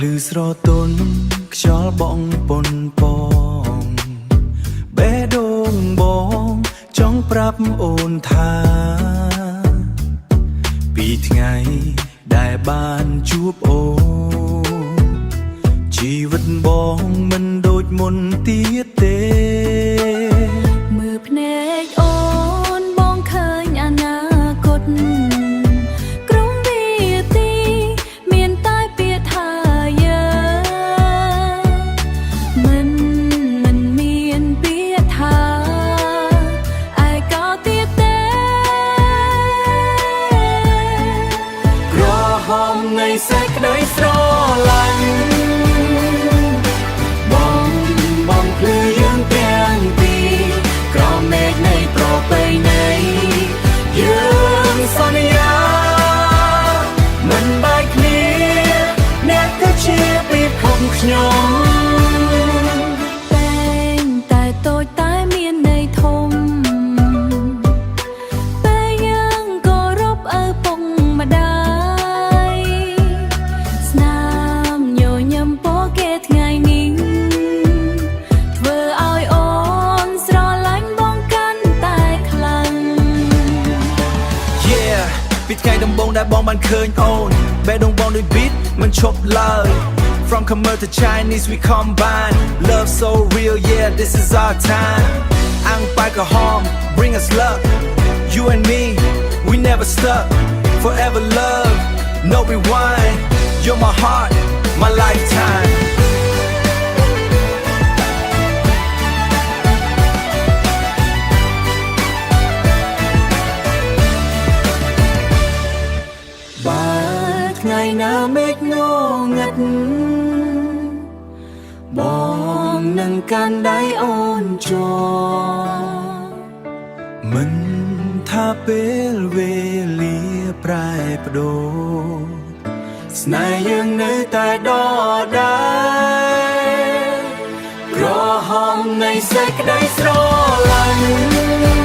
ភ្លឺស្រទន់ខ្យល់បងប៉ុនប៉ងបេះដូងបងចង់ប្រាប់អូនថាពីថ្ងៃដែលបានជួបអូនជីវិតបងមិនដូចមុនទៀតទេមើលភ្នែកអូនបងឃើញអនាគតក្រុមវិធីមានតែពាក្យថាយើងមិនមានពាក្យថាឯកោទៀតទេក្រហមនៃសេចក្តីស្រឡាញ់បងភ្លឺយើងទាំងពីរក្រមេឃនៃប្រពៃណីយើងសន្យាមិនបែកគ្នាអ្នកគឺជាពីផងខ្ញុំតែងតែតូចតែមានន័យធំពេលយើងគោរពឪពុកម្ដាយស្នាមញញឹមពរគេថ្ងៃនេះធ្វើឲ្យអូនស្រឡាញ់បងកាន់តែខ្លាំង Yeah ពីថ្ងៃដំបូងដែលបងបានឃើញអូនបេះដូងបងដូច beat មិនឈប់ឡើយ From Khmer to Chinese we combine Love so real yeah this is our time Ang Pai Kahom bring us luck You and me we never stuck Forever love no rewind You're my heart my lifetimeបើថ្ងៃណាមេឃងងឹតបងនឹងកាន់ដៃអូនជាប់មិនថាពេលវេលាប្រែប្ដូរស្នេហ៍យើងនៅតែដដែលក្រហមនៃសេចក្តីស្រឡាញ់